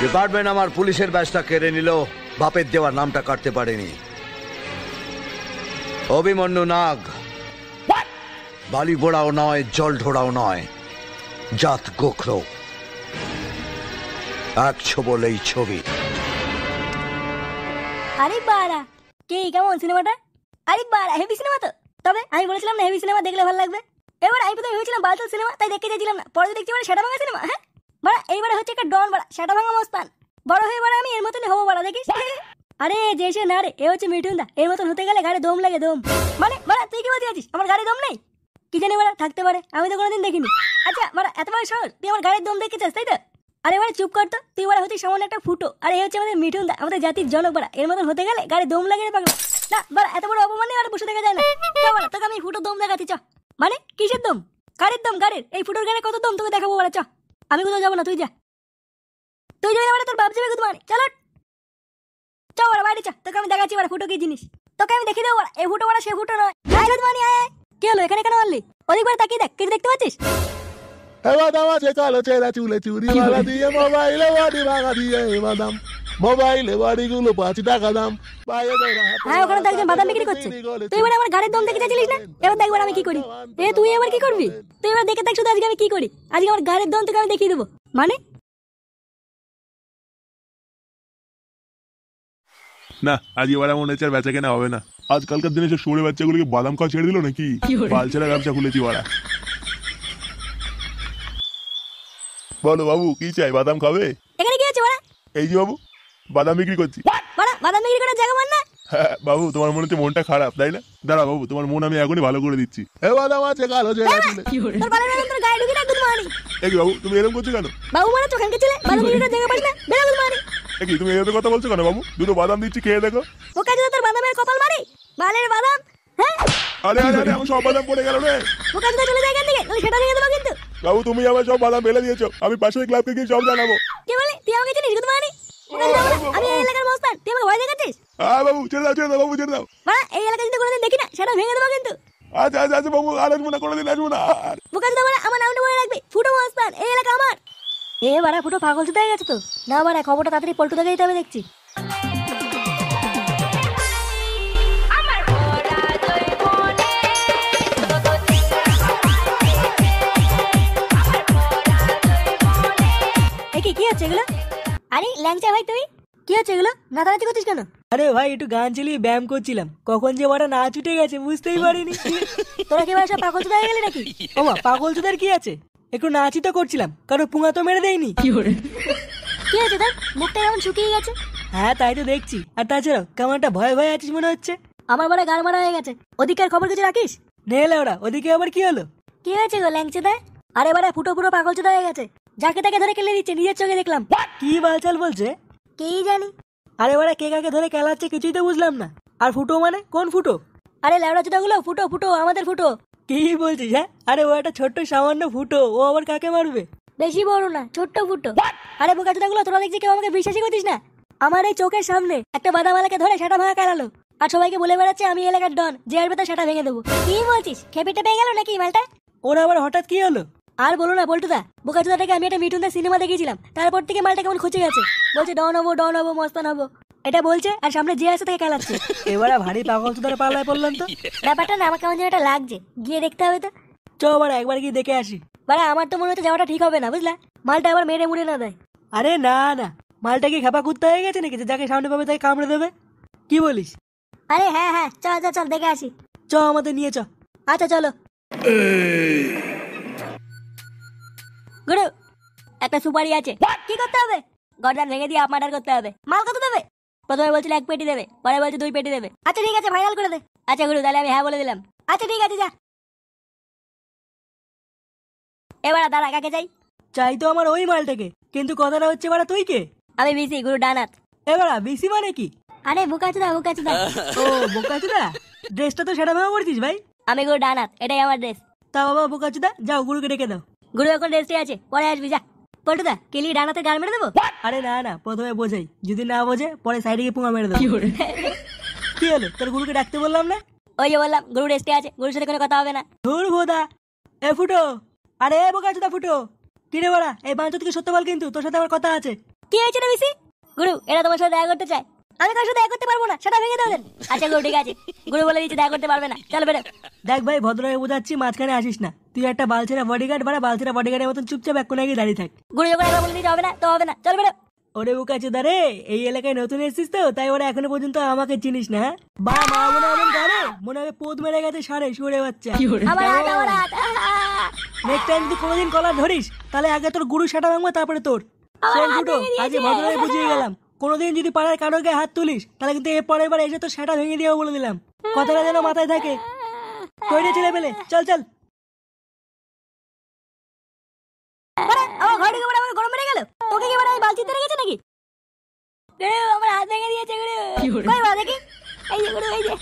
Department আমার পুলিশের ব্যাচটা কেড়ে নিল, বাপের দেওয়ার নামটা কাটতে পারেনি। অভিমন্যু নাগ বালি বোড়াও নয়, জল ঢোড়াও নয়, জাত গোখরো, এক ছবলেই ছবি। আরে বাড়া, কে কেমন সিনেমাটা? আরে বাড়া, হেভি সিনেমা তো। তবে আমি বলেছিলাম না হেভি সিনেমা দেখলে ভালো লাগবে। এবার আমি প্রথমে ভেবেছিলাম বালতাল সিনেমা, তাই দেখতে চাইছিলাম না। পরে দেখছি মানে সেটা ভাঙা সিনেমা। হ্যাঁ বাড়া, এইবারে হচ্ছে একটা ডন বাড়া, সেটা ভাঙা মস্তান। বড় হয়ে বাড়া আমি এর মতনই হবো বাড়া, দেখিস। আরে যে সে না রে, এ হচ্ছে মিঠুন দা। এর মতন হতে গেলে গাড়ি দম লাগে, দম। মানে বাড়া তুই কি বলতে আছিস আমার গাড়ি দম নেই? কি জানি বাড়া, থাকতে পারে, আমি তো কোনোদিন দেখিনি। আচ্ছা বাড়া, এত বড় সাহস, তুই আমার গাড়ির দম দেখতে চাস তাই তো? আরে বাড়া চুপ কর তো, তুই বাড়া হচ্ছে সামান্য একটা ফুটো। আর এই হচ্ছে আমাদের মিঠুন দা, আমাদের জাতির জনক বাড়া। এর মতন হতে গেলে গাড়ি দম লাগে রে পাগলা। না বাড়া, এত বড় অপমানে আর বসে দেখা যায় না। চ বাড়া, তোকে আমি ফুটো দম দেখাচ্ছি চ। মানে কিসের দম? গাড়ির দম, গাড়ির। এই ফুটোর গাড়ি কত দম তোকে দেখাবো বাড়া, চ। আমি কোথাও যাবো না, তুই যা। তুই যাবি না বাড়া, তোর বাপ যাবে কোথাও। চল চ বাড়া, বাইরে চ, তোকে আমি দেখাচ্ছি বাড়া ফুটো কি জিনিস। তোকে আমি দেখিয়ে দেবো বাড়া, এই ফুটো বাড়া সে ফুটো নয়। মানে আয়। কি হলো, এখানে কেন মারলি? ওদিক বাড়া তাকিয়ে দেখ, কিছু দেখতে পাচ্ছিস? এবার আছে কালো চেরা চুলে চুরি মালা দিয়ে মোবাইলে বাড়ি ভাঙা দিয়ে বাদাম, মোবাইলে বাড়িগুলো 5 টাকা দাম। হ্যাঁ, ওখানে তো একজন বাদাম বিক্রি করছে। তুই এবার আমার গাড়ির দম দেখে চাইছিলিস না? এবার দেখবার আমি কি করি। তুই এবার কি করবি? তুই এবার দেখে দেখ শুধু আজকে আমি কি করি। আজকে আমার গাড়ির দম তোকে আমি দেখিয়ে দেবো। মানে না, আজ এবার মনে হচ্ছে আর বেচা কেনা হবে না। আজকালকার দিনে সব শুয়োরের বাচ্চাগুলোকে বাদাম খাওয়া ছেড়ে দিল নাকি? বালছেরা ব্যবসা খুলেছি ওরা। বলো বাবু, কি চাই? বাদাম খাবে? এখানে কি আছে বাড়া? এই যে বাবু, বাদাম বিক্রি করছি। বাড়া, বাদাম বিক্রি করার জায়গা মান না? হ্যাঁ বাবু, তোমার মনে হচ্ছে মনটা খারাপ তাই না? দাঁড়া বাবু, তোমার মন আমি এখনই ভালো করে দিচ্ছি। এ বাদাম আছে কালো চেরা চুলে। তোর বালের বাদাম তোর গায়ে ঢুকি না গুদ মারি। এই বাবু, তুমি এরকম করছো কেন? বাবু মানে চোখানকে ছেলে, বাদাম বিক্রি করার জায়গা পাস না, বেরা গুদ মারি। কি তুমি এভাবে কথা বলছো কেন বাবু? দুটো বাদাম দিচ্ছি, খেয়ে দেখো। ও কাজে তোর বাদামের কপাল মারি, বালের বাদাম। হ্যাঁ আরে আরে আরে, আমার সব বাদাম পড়ে গেল রে। ও কাজে চলে যায় এখান থেকে, নাহলে সেটা ভেঙে দেবো কিন্তু। বাবু, তুমি আমার সব বাদাম ফেলে দিয়েছো, আমি পাশের ক্লাবকে গিয়ে সব জানাবো। কি বলে তুই আমাকে চিনিস গুদ মারি? ও কাজে যাবো না, আমি এই এলাকার মস্তান, তুই আমাকে ভয় দেখাচ্ছিস? হ্যাঁ বাবু, ছেড়ে দাও বাবু, ছেড়ে দাও। বাড়া, এই এলাকা যদি কোনোদিন দেখি না, সেটা ভেঙে দেবো কিন্তু। আচ্ছা আচ্ছা আচ্ছা বাবু, আর আসবো না, কোনোদিন আসবো না আর। বোকা চোদা বাড়া, আমার নামটা মনে রাখবি, ফুটো মস্তান, এই এলাকা আমার। এ বাড়া, ফুটো পাগল চোদা হয়ে গেছে তো। না বাড়া, খবরটা তাড়াতাড়ি পল্টু দাকে দিতে হবে দেখছি। কি হচ্ছে এগুলো? আরে ল্যাংচা ভাই, তুই কি হচ্ছে এগুলো? নাচানাচি করছিস কেন? আরে ভাই, একটু গান চালিয়ে ব্যায়াম করছিলাম, কখন যে বড় নাচ উঠে গেছে বুঝতেই পারিনি। তোরা কি এবার সব পাগল চোদা হয়ে গেলি নাকি? ওমা, পাগল চোদার কি আছে, একটু নাচই তো করছিলাম, কারো পুঙা তো মেরে দেয়নি। কি হচ্ছে তোর? মুখটা কেমন শুকিয়ে গেছে। হ্যাঁ তাই তো দেখছি। আর তাছাড়াও কেমন একটা ভয় ভয় আছিস মনে হচ্ছে। আমার বাড়া গাড় মারা হয়ে গেছে। ওদিকের খবর কিছু রাখিস? নেলে ওরা, ওদিকে আবার কি হলো? কি হয়েছে গো ল্যাংচা? আরে বাড়া, ফুটো পুরো পাগল চোদা হয়ে গেছে। যাকে তাকে ধরে কেলে দিচ্ছে, নিজের চোখে দেখলাম। কি বালচাল বলছে? কি জানি। আরে বাড়া, কে কাকে ধরে খেলাচ্ছে কিছুই তো বুঝলাম না। আর ফুটো মানে কোন ফুটো? আরে লেবড়া চোদা গুলো, ফুটো ফুটো, আমাদের ফুটো। কি বলছিস? হ্যাঁ, আরে ও একটা ছোট্ট সামান্য ফুটো, ও আবার কাকে মারবে? বেশি বড় না, ছোট্ট ফুটো। আরে বোকা চোদা গুলো, তোরা দেখছি কেউ আমাকে বিশ্বাসই করছিস না। আমার এই চোখের সামনে একটা বাদামালাকে ধরে সেটা ভাঙা কালালো, আর সবাইকে বলে বেড়াচ্ছে আমি এলাকার ডন, যে আসবে তার সেটা ভেঙে দেবো। কি বলছিস? খেপেটে পেয়ে গেল নাকি মালটা? ওরা আবার হঠাৎ কি হলো? আর বলো না বল্টুদা, বোকা চোদাটাকে আমি একটা মিঠুনদার সিনেমা দেখিয়েছিলাম, তারপর থেকে মালটা কেমন খুঁজে গেছে। বলছে ডন হবো মস্তান হবো, এটা বলছে, আর সামনে যে আছে তাকে খেলাচ্ছে। এবারে ভারী পাগল চোদার পাল্লায় পড়লাম তো। ব্যাপারটা না আমার কেমন যেন একটা লাগছে, গিয়ে দেখতে হবে তো। চ বাড়া, একবার গিয়ে দেখে আসি। বাড়া, আমার তো মনে হচ্ছে যাওয়াটা ঠিক হবে না, বুঝলা? মালটা আবার মেরে মুড়ে না দেয়। আরে না না, মালটা কি খেপা কুত্তা হয়ে গেছে নাকি যে যাকে সামনে পাবে তাকে কামড়ে দেবে? কি বলিস? আরে হ্যাঁ হ্যাঁ, চল চল চল, দেখে আসি। চ, আমাদের নিয়ে চ। আচ্ছা চলো। গুরু, একটা সুপারি আছে। কি করতে হবে? গর্দান ভেঙে দিয়ে আপনার করতে হবে। মাল কত দেবে? প্রথমে বলছিল 1 পেটি দেবে, পরে বলছে 2 পেটি দেবে। আচ্ছা ঠিক আছে, ফাইনাল করে দে। আচ্ছা গুরু, তাহলে আমি হ্যাঁ বলে দিলাম। আচ্ছা ঠিক আছে, যা। এবার দাঁড়া, কাকে চাই? চাই তো আমার ওই মালটাকে, কিন্তু কথাটা হচ্ছে বাড়া তুই কে? আমি বিসি, গুরু ডানাত। এবারা বিসি মানে কি? আরে বোকাচোদা বোকাচোদা। ও বোকাচোদা, ড্রেসটা তো সেটা ভাবে পড়ছিস ভাই। আমি গুরু ডানাত, এটাই আমার ড্রেস। তা বাবা বোকাচোদা, যাও গুরুকে ডেকে দাও। গুরু এখন রেস্টে আছে, পরে আসবি, যা। পল্টুদা, কেলি ডানাতে গাল মেরে দেবো? আরে না না, প্রথমে বোঝাই, যদি না বোঝে পরে সাইডে গিয়ে পুঙা মেরে দেবো। কি হলো, তোর গুরুকে ডাকতে বললাম না? ওই যে বললাম, গুরু রেস্টে আছে, গুরুর সাথে কোনো কথা হবে না। ধুর ভোদা। এ ফুটো, আরে বোকাচোদা ফুটো, কিরে বাড়া, এই বাঞ্চ থেকে সত্য বল, কিন্তু তোর সাথে আমার কথা আছে। কি হয়েছে রে বিসি? গুরু, এরা তোমার সাথে দেখা করতে চায়। আমি কার সাথে দেখা করতে পারবো না, সেটা ভেঙে দাও দেন। আচ্ছা গুরু, ঠিক আছে। গুরু বলে দিচ্ছে দেখা করতে পারবে না, চল বেরো। দেখ ভাই, ভদ্রভাবে বোঝাচ্ছি, মাঝখানে আসিস না। তুই একটা বালছেরা বডিগার্ড, বাড়া বালছেরা বডিগার্ডের মতন চুপচাপ এক কোনায় গিয়ে দাঁড়িয়ে থাক। গুরু যখন একবার বলে দিতে হবে না তো হবে না, চল বেরো। ওরে বুকাচোদা রে, এই এলাকায় নতুন এসেছিস তো, তাই ওরা এখনো পর্যন্ত আমাকে চিনিস না? বা মা মনে হবে গাড়ে, মনে হবে পোদ মেরে গেছে সারে সুরে বাচ্চা। আমার হাত, আমার হাত। নেক্সট টাইম যদি কোনোদিন কলার ধরিস, তাহলে আগে তোর গুরু সেটা ভাঙবো, তারপরে তোর। শোন ফুটো, আজকে ভদ্রভাবে বুঝিয়ে গেলাম, কোনোদিন যদি পাড়ার কারোর গায়ে হাত তুলিস, তাহলে কিন্তু এর পরের বার এসে তোর সেটা ভেঙে দিয়েও বলে দিলাম। কথাটা যেন মাথায় থাকে। তৈরি ছেলে পেলে, চল চল। আমার ঘরে ঢুকে আমার গরম বেড়ে গেল। তোকে কি মানে বালতিতে রেখেছে নাকি? গুরু, আমার হাত ভেঙে দিয়েছে গুরু। কই বাবা দেখি। এই যে গুরু, এই যে।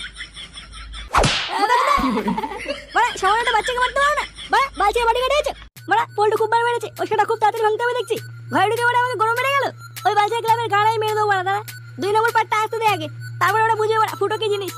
মানে সামান্য একটা বাচ্চাকে মারতে পারো না? বাড়া, বালতির বাড়ি কেটেছে। বাড়া, পোল্টু খুব বার মেরেছে। ওই সেটা খুব তাড়াতাড়ি ভাঙতে হবে দেখছি। ঘরে ঢুকে মানে আমাকে গরম বেড়ে গেল। ওই বালতির গ্রামের গাড়াই মেরে দেবো বাড়া। 2 নম্বর পার্টটা আসতে দে আগে, তারপরে ওরা বুঝে ফুটো কি জিনিস।